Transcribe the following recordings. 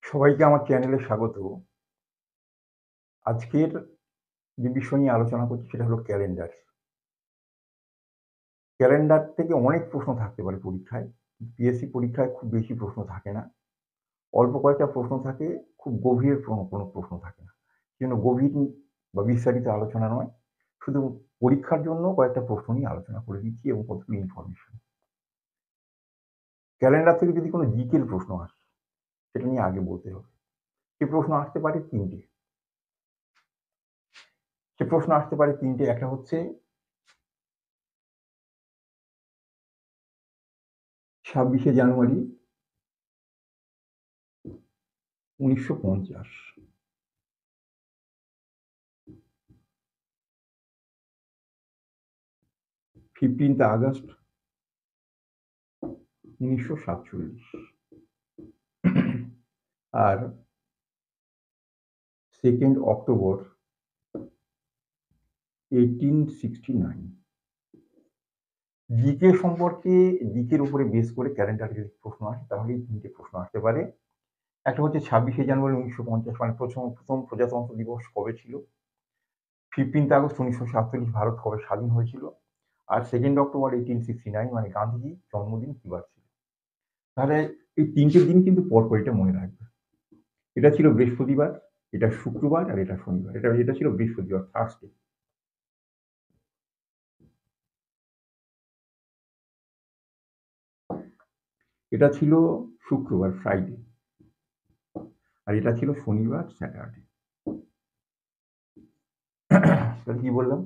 সবাইকে আমার চ্যানেলে স্বাগত। আজকের যে বিষয় নিয়ে আলোচনা করছি সেটা হলো ক্যালেন্ডার। ক্যালেন্ডার থেকে অনেক প্রশ্ন থাকতে পারে পরীক্ষায়। পিএসসি পরীক্ষায় খুব বেশি প্রশ্ন থাকে না। অল্প কয়েকটা প্রশ্ন থাকে, খুব গভীর কোনো প্রশ্ন থাকে না। সেজন্য গভীর বা বিস্তারিত আলোচনা নয়। শুধু পরীক্ষার জন্য কয়েকটা প্রশ্ন নিয়ে আলোচনা করে দিচ্ছি এবং কতগুলো ইনফরমেশন। ক্যালেন্ডার থেকে যদি কোনো জিকের প্রশ্ন আসে, সেটা নিয়ে আগে বলতে হবে। সে প্রশ্ন আসতে পারে ৩ টে। সে প্রশ্ন আসতে পারে ৩ টে। একটা হচ্ছে ২৬শে জানুয়ারি ১৯৫০, 15th আগস্ট ১৯৪৭, আর 2nd অক্টোবর 1869। জিকে সম্পর্কে, জিকের উপরে বেস করে ক্যালেন্ডারে যদি প্রশ্ন আসে তাহলে এই ৩ টে প্রশ্ন আসতে পারে। একটা হচ্ছে ২৬শে জানুয়ারি ১৯৫০ মানে প্রথম প্রজাতন্ত্র দিবস কবে ছিল? 15th আগস্ট ১৯৪৭ ভারত কবে স্বাধীন হয়েছিল? আর 2nd অক্টোবর 1869 মানে গান্ধীজির জন্মদিন কি বার ছিল? তাহলে এই ৩ টে দিন কিন্তু পরপর, এটা মনে রাখবে। এটা ছিল বৃহস্পতিবার, এটা শুক্রবার আর এটা শনিবার। এটা ছিল বৃহস্পতিবার, থার্সডে। এটা ছিল শুক্রবার, ফ্রাইডে। আর এটা ছিল শনিবার, স্যাটারডে। তাহলে কি বললাম?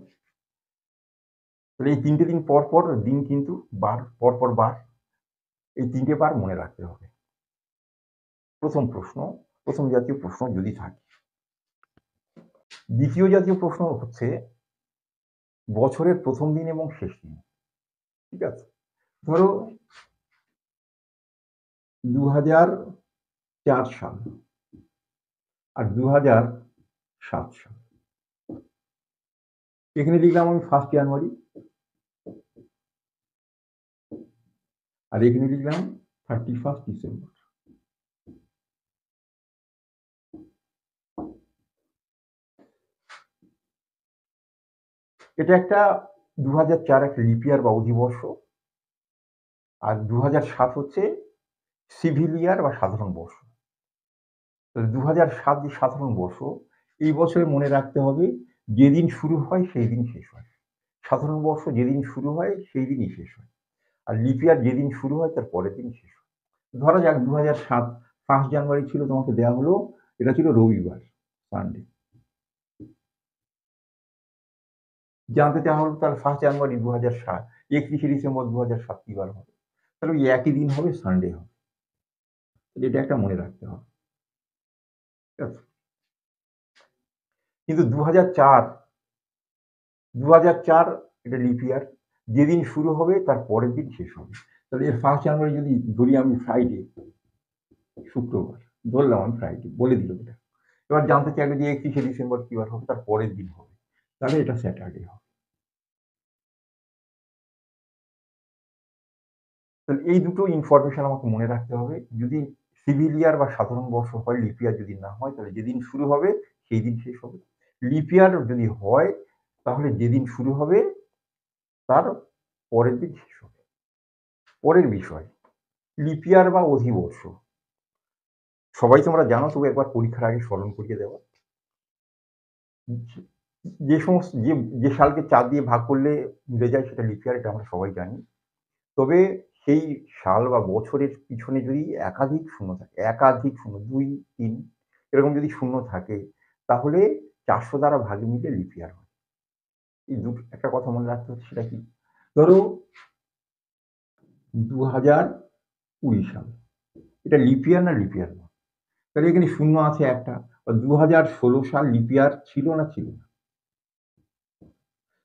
তাহলে এই ৩ টে দিন পর দিন কিন্তু বার, পরপর বার। এই ৩ টে বার মনে রাখতে হবে। প্রথম জাতীয় প্রশ্ন যদি থাকে। দ্বিতীয় জাতীয় প্রশ্ন হচ্ছে বছরের প্রথম দিন এবং শেষ দিন। ঠিক আছে? ধরো ২০০৪ সাল আর ২০০৭ সাল। এখানে লিখলাম আমি 1 জানুয়ারি, আর এখানে লিখলাম 31 ডিসেম্বর। এটা একটা ২০০৪ একটা লিপ ইয়ার বা অধিবর্ষ, আর ২০০৭ হচ্ছে সিভিল ইয়ার বা সাধারণ বর্ষ। তাহলে ২০০৭ যে সাধারণ বর্ষ, এই বছরে মনে রাখতে হবে যেদিন শুরু হয় সেই দিন শেষ হয়। সাধারণ বর্ষ যেদিন শুরু হয় সেই দিনই শেষ হয়। আর লিপ ইয়ার যেদিন শুরু হয় তার পরের দিন শেষ হয়। ধরা যাক ২০০৭ 1 জানুয়ারি ছিল, তোমাকে দেয়া হলো, এটা ছিল রবিবার, সানডে। জানতে চাওয়া হলো তাহলে 1 জানুয়ারি ২০০৭, ৩১শে ডিসেম্বর ২০০৭ কি বার হবে? তাহলে ওই একই দিন হবে, সানডে হবে। এটা একটা মনে রাখতে হবে। ঠিক আছে? কিন্তু ২০০৪ এটা লিপ ইয়ার, যেদিন শুরু হবে তার পরের দিন শেষ হবে। তাহলে এর 1 জানুয়ারি যদি ধরি আমি ফ্রাইডে, শুক্রবার, ধরলাম আমি ফ্রাইডে, বলে দিল এটা। এবার জানতে চাইলে যে ৩১শে ডিসেম্বর কি বার হবে? তার পরের দিন হবে। তাহলে এটা স্যাটারডে হবে। তাহলে এই দুটো ইনফরমেশন আমাকে মনে রাখতে হবে। যদি সিভিল ইয়ার বা সাধারণ বর্ষ হয়, লিপ ইয়ার যদি না হয়, তাহলে যেদিন শুরু হবে সেই দিন শেষ হবে। লিপ ইয়ার যদি হয় তাহলে যেদিন শুরু হবে তার পরের দিন শেষ হবে। পরের বিষয়, লিপ ইয়ার বা অধিবর্ষ। সবাই তোমরা জানো, তবু একবার পরীক্ষার আগে স্মরণ করিয়ে দেওয়া। যে সমস্ত যে সালকে ৪ দিয়ে ভাগ করলে মিলে যায় সেটা লিপ ইয়ার, এটা আমরা সবাই জানি। তবে সেই সাল বা বছরের পিছনে যদি একাধিক শূন্য থাকে, একাধিক শূন্য ২, ৩ এরকম যদি শূন্য থাকে, তাহলে ৪০০ দ্বারা ভাগ মিলে লিপ ইয়ার হয়। এই একটা কথা মনে রাখতে হচ্ছে, সেটা কি? ধরো ২০২০ সাল, এটা লিপ ইয়ার না লিপ ইয়ার না? তাহলে এখানে শূন্য আছে একটা। ২০১৬ সাল লিপ ইয়ার ছিল না ছিল না?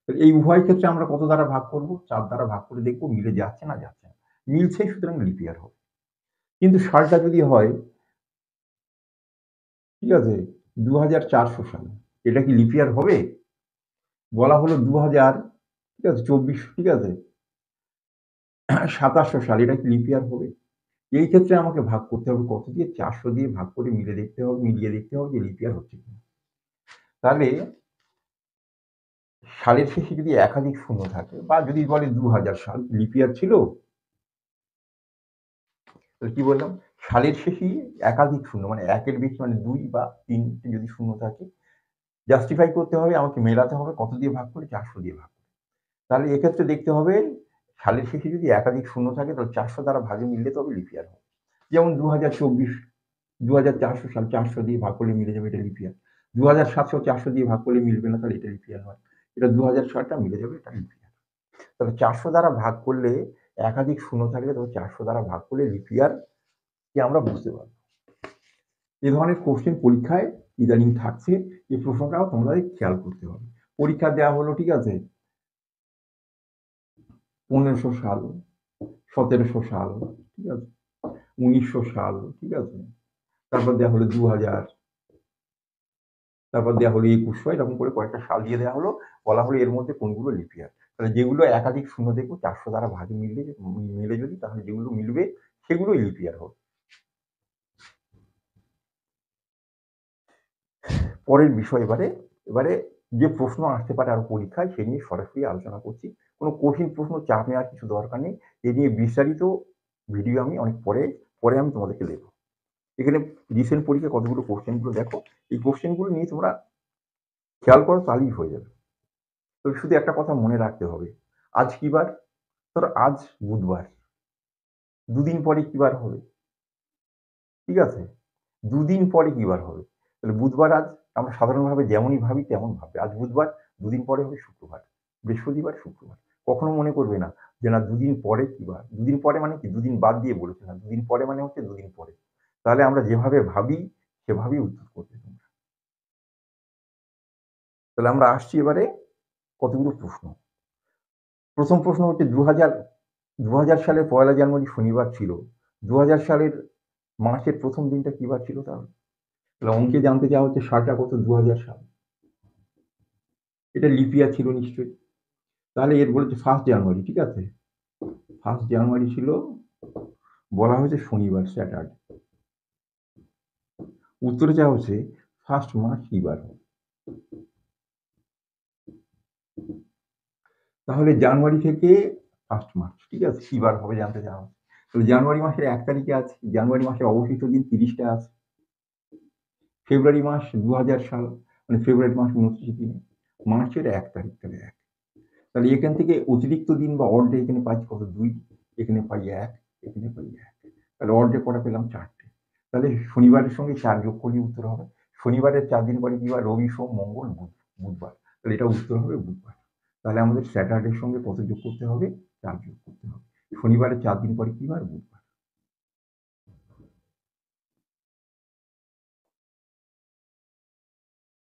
এই উভয় ক্ষেত্রে আমরা কত দ্বারা ভাগ করব? ৪ দ্বারা ভাগ করে দেখব মিলে যাচ্ছে না যাচ্ছে না। মিলছে, সুতরাং লিপ ইয়ার হবে। কিন্তু সালটা যদি হয়, ঠিক আছে, ২৪০০ সাল, এটা কি লিপ ইয়ার হবে? বলা হলো ২০০০, ঠিক আছে, ২৪, ঠিক আছে, ২৭০০ সাল, এটা কি লিপ ইয়ার হবে? এই ক্ষেত্রে আমাকে ভাগ করতে হবে কত দিয়ে? 400 দিয়ে ভাগ করে মিলিয়ে দেখতে হবে যে লিপ ইয়ার হচ্ছে কিনা। তাহলে সালের শেষে যদি একাধিক শূন্য থাকে বা যদি বলে ২০০০ সাল লিপ ইয়ার ছিল, তাহলে কি বললাম? সালের শেষেই একাধিক শূন্য মানে ১ এর বেশি মানে ২ বা ৩ টে যদি শূন্য থাকে, জাস্টিফাই করতে হবে আমাকে মেলাতে হবে কত দিয়ে ভাগ করে? ৪০০ দিয়ে ভাগ করে। তাহলে এক্ষেত্রে দেখতে হবে সালের শেষে যদি একাধিক শূন্য থাকে তাহলে ৪০০ দ্বারা ভাগে মিললে তবে লিপ ইয়ার হবে। যেমন ২০২৪ ২৪০০ সাল ৪০০ দিয়ে ভাগ করলে মিলে যাবে, এটা লিপ ইয়ার। ২৭০০ ৪০০ দিয়ে ভাগ করলে মিলবে না, তাহলে এটা লিপ ইয়ার নয়। এটা ২০০৬ টা মিলে যাবে, এটা লিপ ইয়ার। তবে ৪০০ দ্বারা ভাগ করলে একাধিক শূন্য থাকলে তবে ৪০০ দ্বারা ভাগ করলে লিপ ইয়ার কে আমরা বুঝতে পারব। এ ধরনের কোশ্চেন পরীক্ষায় ইদানিং থাকছে। এই প্রশ্নটাও তোমাদের খেয়াল করতে হবে। পরীক্ষা দেওয়া হলো, ঠিক আছে? ১৫০০ সাল, ১৭০০ সাল, ঠিক আছে? ১৯০০ সাল, ঠিক আছে? তারপর দেওয়া হলো ২০০০, তারপর দেওয়া হলো ২১০০, এরকম করে কয়েকটা সাল দিয়ে দেওয়া হলো। বলা হলো এর মধ্যে কোনগুলো লিপ ইয়ার। তাহলে যেগুলো একাধিক শূন্য দেখব ৪০০ দ্বারা ভাগে মিলে যদি, তাহলে যেগুলো মিলবে সেগুলোই লিপ ইয়ার হবে। পরের বিষয় এবারে যে প্রশ্ন আসতে পারে আরো পরীক্ষায় সে নিয়ে সরাসরি আলোচনা করছি। কোনো কঠিন প্রশ্ন চাপ নেওয়ার কিছু দরকার নেই। এ নিয়ে বিস্তারিত ভিডিও আমি অনেক পরে আমি তোমাদেরকে দেব। এখানে রিসেন্ট পরীক্ষায় কতগুলো কোশ্চেন গুলো দেখো। এই কোশ্চেন গুলো নিয়ে তোমরা খেয়াল করো, তাহলেই হয়ে যাবে। তবে শুধু একটা কথা মনে রাখতে হবে। আজ কি বার? ধরো আজ বুধবার। দুদিন পরে কি বার হবে? ঠিক আছে? দুদিন পরে কি বার হবে? তাহলে বুধবার আজ আমরা সাধারণভাবে যেমনই ভাবি তেমন ভাববে। আজ বুধবার, দুদিন পরে হবে শুক্রবার, বৃহস্পতিবার, শুক্রবার। কখনো মনে করবে না যে না দুদিন পরে কি বার? দুদিন পরে মানে কি? দুদিন বাদ দিয়ে বলেছে না। দুদিন পরে মানে হচ্ছে দুদিন পরে। তাহলে আমরা যেভাবে ভাবি সেভাবেই উত্তর করবে তোমরা। তাহলে আমরা আসছি এবারে কতগুলো প্রশ্ন। প্রথম প্রশ্ন হচ্ছে ২০০০ সালের ১লা জানুয়ারি শনিবার ছিল। ২০০০ সালের মার্চের প্রথম দিনটা কি বার ছিল তাহলে? তাহলে অঙ্কে জানতে চাওয়া হচ্ছে সালটা কত? ২০০০ সাল। এটা লিপ ইয়ার ছিল নিশ্চয়ই। তাহলে এর বলেছে 1 জানুয়ারি, ঠিক আছে? 1 জানুয়ারি ছিল, বলা হয়েছে শনিবার, স্যাটারডে। উত্তরে চাওয়া হচ্ছে 1 মার্চ কি বার হবে? তাহলে জানুয়ারি থেকে 1 মার্চ, ঠিক আছে? কি বার হবে জানতে চাওয়া হচ্ছে। তাহলে জানুয়ারি মাসের ১ তারিখে আছে। জানুয়ারি মাসের অবশিষ্ট দিন ৩০ টা আছে। ফেব্রুয়ারি মাস ২০০০ সাল মানে ফেব্রুয়ারি মাস ২৯ দিনে। মার্চের ১ তারিখ, তাহলে ১। তাহলে এখান থেকে অতিরিক্ত দিন বা অড ডে এখানে পাচ্ছি কত? ২, এখানে পাই ১, এখানে পাই ১। তাহলে অড ডে কটা পেলাম? ৪ টে। তাহলে শনিবারের সঙ্গে ৪ যোগ করলেই উত্তর হবে। শনিবারের ৪ দিন পরে কি বার? রবি, সোম, মঙ্গল, বুধবার। তাহলে এটা উত্তর হবে বুধবার। তাহলে আমাদের স্যাটারডের সঙ্গে কত যোগ করতে হবে? ৪ যোগ করতে হবে। শনিবারের ৪ দিন পরে কি বার? বুধবার।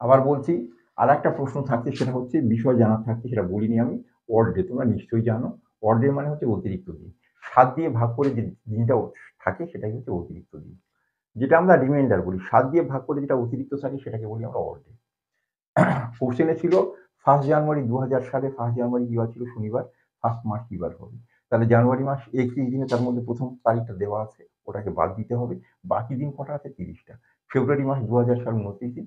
আবার বলছি, আরেকটা প্রশ্ন থাকছে, সেটা হচ্ছে বিষয় জানার থাকছে, সেটা বলিনি আমি। অড ডে তোমরা নিশ্চয়ই জানো। অড ডে মানে হচ্ছে অতিরিক্ত দিন। ৭ দিয়ে ভাগ করে যে দিনটা থাকে সেটাই হচ্ছে অতিরিক্ত দিন। যেটা আমরা রিমাইন্ডার বলি। ৭ দিয়ে ভাগ করে যেটা অতিরিক্ত থাকে সেটাকে বলি আমরা অড ডে। কোশ্চেনে ছিল 1 জানুয়ারি ২০০০ সালে 1 জানুয়ারি কি বার ছিল? শনিবার। 1 মার্চ কি বার হবে? তাহলে জানুয়ারি মাস ৩১ দিনে, তার মধ্যে প্রথম তারিখটা দেওয়া আছে, ওটাকে বাদ দিতে হবে। বাকি দিন কটা আছে? ৩০ টা। ফেব্রুয়ারি মাস ২০০০ সাল ২৯ দিন।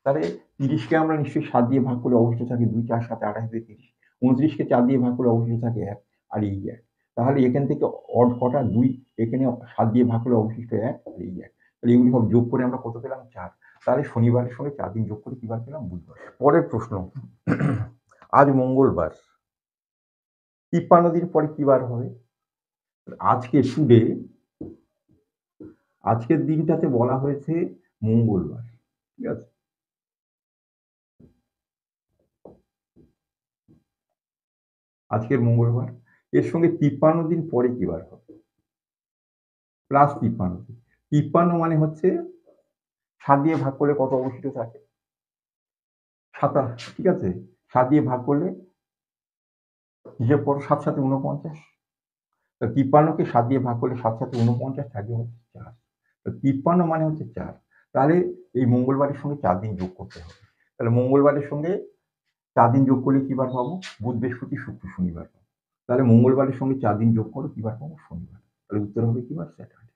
তাহলে ৩০ কে আমরা নিশ্চয়ই ৭ দিয়ে ভাগ করলে অবশিষ্ট থাকে ২, ৪, ৭, ২৮ দিয়ে ৩০। ২৯ কে ৪ দিয়ে ভাগ করলে অবশিষ্ট থাকে ১, আর এই ১। তাহলে এখান থেকে অড কটা? ২, এখানে ৭ দিয়ে ভাগ করলে অবশিষ্ট ১, আর এই ১। তাহলে এগুলি সব যোগ করে আমরা কত পেলাম? ৪। তাহলে শনিবারের সঙ্গে ৪ দিন যোগ করে কি বার পেলাম? বুধবার। পরের প্রশ্ন, আজ মঙ্গলবার। ৫৩ দিন পরে কি বার হবে? আজকে টুডে, আজকের দিনটাতে বলা হয়েছে মঙ্গলবার, ঠিক আছে? আজকের মঙ্গলবার। এর সঙ্গে ৫৩ দিন পরে কি বার হবে? প্লাস ৫৩ দিন। ৫৩ মানে হচ্ছে ৭ দিয়ে ভাগ করলে কত অবশিষ্ট থাকে? ২৭, ঠিক আছে? ৭ দিয়ে ভাগ করলে হিসেব করো, ৭ ৭ ৪৯। ৫৩ কে ৭ দিয়ে ভাগ করলে ৭ ৭ ৪৯ থাকে হচ্ছে ৪। ৫৩ মানে হচ্ছে ৪। তাহলে এই মঙ্গলবারের সঙ্গে ৪ দিন যোগ করতে হবে। তাহলে মঙ্গলবারের সঙ্গে ৪ দিন যোগ করলে কি বার পাবো? বুধ, বৃহস্পতি, শুক্র, শনিবার পাবো। তাহলে মঙ্গলবারের সঙ্গে ৪ দিন যোগ করো, কি বার পাবো? শনিবার। তাহলে উত্তর হবে কি বার? স্যাটারডে।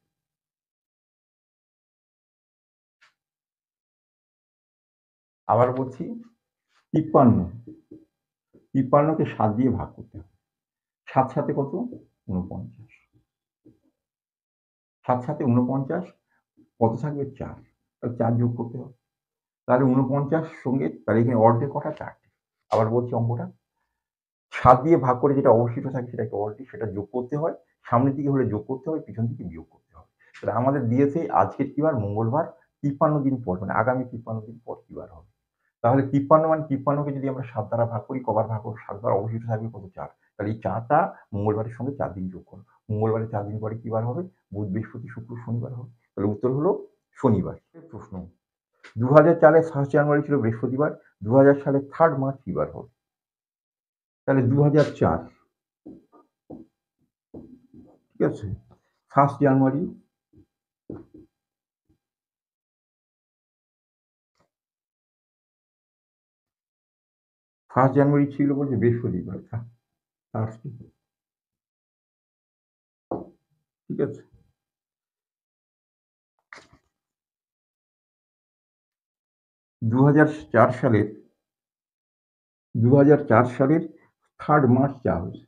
আবার বলছি 53, 53কে 7 দিয়ে ভাগ করতে হবে। 7 সাথে কত? 49। 7 সাথে 49, কত থাকবে? 4। তাহলে 4 যোগ করতে হবে। তাহলে 49 সঙ্গে তাহলে এখানে অর্ধেক কটা? 4টে। আবার বলছি অঙ্কটা 7 দিয়ে ভাগ করে যেটা অবশিষ্ট থাকে সেটাকে অর্ধেক, সেটা যোগ করতে হয়। সামনের দিকে হলে যোগ করতে হয়, পিছন দিকে বিয়োগ করতে হয়। তাহলে আমাদের দিয়েছে আজকের কি বার? মঙ্গলবার। 53 দিন পর, মানে আগামী 53 দিন পর কি বার হবে? তাহলে 53 মানে 53কে যদি আমরা 7 দ্বারা ভাগ করি, কবার ভাগ করব? 7 বার, অবশিষ্ট থাকবে কত? 4। তাহলে এই 4টা মঙ্গলবারের সঙ্গে 4 দিন যোগ করো। মঙ্গলবারে 4 দিন পরে কি বার হবে? বুধ, বৃহস্পতি, শুক্র, শনিবার হবে। তাহলে উত্তর হলো শনিবার। প্রশ্ন 2004 এর 1 জানুয়ারি ছিল বৃহস্পতিবার, 2000 সালের 3 মার্চ কি বার হবে? তাহলে 2004, ঠিক আছে, 1 জানুয়ারি, 1 জানুয়ারি ছিল বলছে বৃহস্পতিবার, থার্সডে, ঠিক আছে। 2004 সালের 2004 সালের 3 মার্চ যা হয়েছে,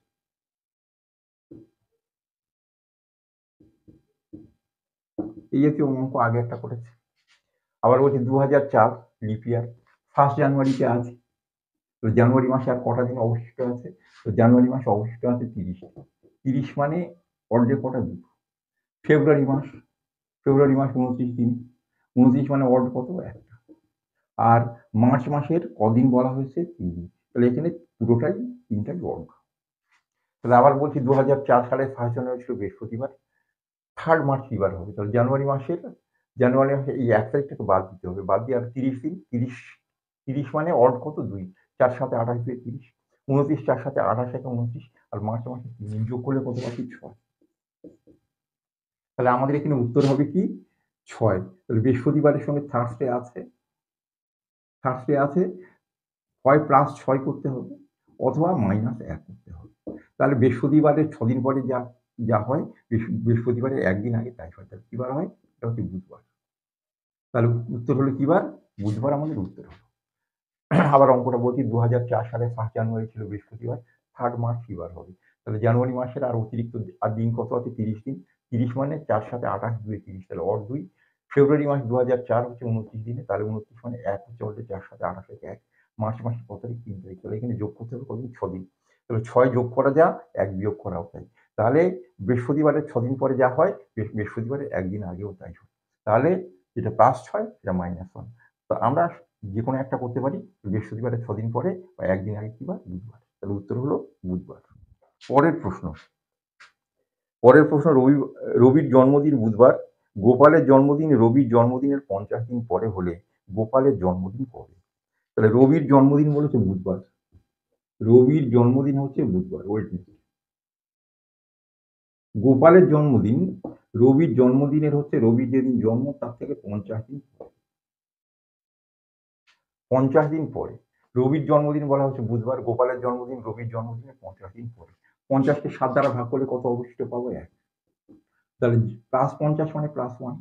এই জাতীয় অঙ্ক আগে একটা করেছে। আবার বলছি 2004 লিপ ইয়ার, 1 জানুয়ারিতে আছে। তো জানুয়ারি মাসে আর কটা দিন অবশিষ্ট আছে? তো জানুয়ারি মাসে অবশিষ্ট আছে 30। 30 মানে অর্ধেক কটা? 2। ফেব্রুয়ারি মাস, ফেব্রুয়ারি মাস 29 দিন, 29 মানে অর্ধ কত? 1। আর মার্চ মাসের কদিন বলা হয়েছে? 3 দিন। তাহলে এখানে পুরোটাই 3টাই অর্ধ। তাহলে আবার বলছি 2004 সালের 1 জানুয়ারি ছিল বৃহস্পতিবার, 3 মার্চ কি বার হবে? তাহলে জানুয়ারি মাসের এই 1 তারিখটাকে বাদ দিতে হবে। বাদ দিয়ে আর 30 দিন, 30 মানে অড কত? 2। 4 সাথে 28 দিয়ে 30, 29, 4 সাথে 28 একে 29, আর মার্চ মাসে 3 দিন যোগ করলে কত পাচ্ছি? 6। তাহলে আমাদের এখানে উত্তর হবে কি? 6। তাহলে বৃহস্পতিবারের সঙ্গে থার্সডে আছে, হয় +6 করতে হবে অথবা -1 করতে হবে। তাহলে বৃহস্পতিবারের 6 দিন পরে যা হয়, বৃহস্পতিবারের 1 দিন আগে তাই হয়। তাহলে কি বার হয়? এটা হচ্ছে বুধবার। তাহলে উত্তর হলো কি বার? বুধবার আমাদের উত্তর হলো। আবার অঙ্কটা বলছি 2004 সালের 1 জানুয়ারি ছিল বৃহস্পতিবার, 3 মার্চ কি বার হবে? তাহলে জানুয়ারি মাসের আর অতিরিক্ত আর দিন কত আছে? 30 দিন। 30 মানে 4 সাথে 28 2 30, তাহলে অড 2। ফেব্রুয়ারি মাস 2004 হচ্ছে 29 দিনে, তাহলে 29 মানে 1 হচ্ছে অলরেডি 4 সাথে 28 থেকে 1। মার্চ মাসের কত তারিখ? 3 তারিখ। তাহলে এখানে যোগ করতে হবে কতদিন? 6 দিন। তাহলে 6 যোগ করা যা, 1 বিয়োগ করাও তাই। তাহলে বৃহস্পতিবারের 6 দিন পরে যা হয়, বৃহস্পতিবারের 1 দিন আগেও তাই হয়। তাহলে যেটা +6 সেটা -1। তো আমরা যেকোনো একটা করতে পারি। বৃহস্পতিবারের 6 দিন পরে বা 1 দিন আগে কি বার? বুধবার। তাহলে উত্তর হলো বুধবার। পরের প্রশ্ন, রবির জন্মদিন বুধবার, গোপালের জন্মদিন রবির জন্মদিনের 50 দিন পরে হলে গোপালের জন্মদিন কবে? তাহলে রবির জন্মদিন বলেছে বুধবার, রবির জন্মদিন হচ্ছে বুধবার, ওয়েডনেসডে। গোপালের জন্মদিন, রবির জন্মদিনের হচ্ছে, রবির যেদিন জন্ম তার থেকে 50 দিন পরে। 50 দিন পরে। রবির জন্মদিন বলা হচ্ছে বুধবার, গোপালের জন্মদিন রবির জন্মদিনের 50 দিন পরে। 50কে 7 দ্বারা ভাগ করলে কত অবশিষ্ট পাবো? 1। তাহলে +50 মানে +1।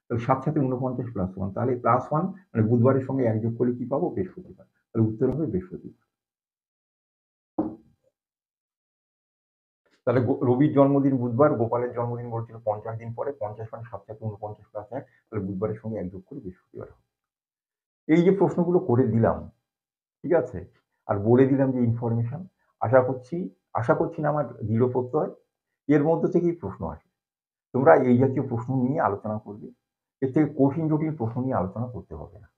তাহলে 7 সাথে 49 +1, তাহলে +1 মানে বুধবারের সঙ্গে 1 যোগ করলে কি পাবো? বৃহস্পতিবার। তাহলে উত্তর হবে বৃহস্পতিবার। তাহলে রবির জন্মদিন বুধবার, গোপালের জন্মদিন বলছিল 50 দিন পরে। 50 মানে 7 সাথে 49 +1, তাহলে বুধবারের সঙ্গে 1 যোগ করে বৃহস্পতিবার হবে। এই যে প্রশ্নগুলো করে দিলাম, ঠিক আছে, আর বলে দিলাম যে ইনফরমেশন, আশা করছি না আমার দৃঢ় প্রত্যয় এর মধ্যে থেকেই প্রশ্ন আসে। তোমরা এই জাতীয় প্রশ্ন নিয়ে আলোচনা করবে। এর থেকে কঠিন জটিল প্রশ্ন নিয়ে আলোচনা করতে হবে না।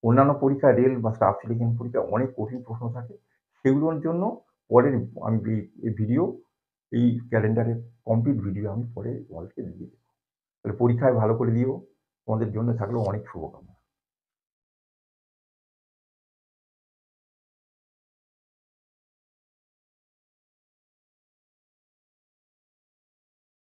অন্যান্য পরীক্ষা, রেল বা স্টাফ সিলেকশন পরীক্ষায় অনেক কঠিন প্রশ্ন থাকে। সেগুলোর জন্য পরের আমি এই ভিডিও, এই ক্যালেন্ডারের কমপ্লিট ভিডিও আমি পরে তোমাদেরকে দিয়ে দেবো। তাহলে পরীক্ষায় ভালো করে দিও। তোমাদের জন্য থাকলো অনেক শুভকামনা।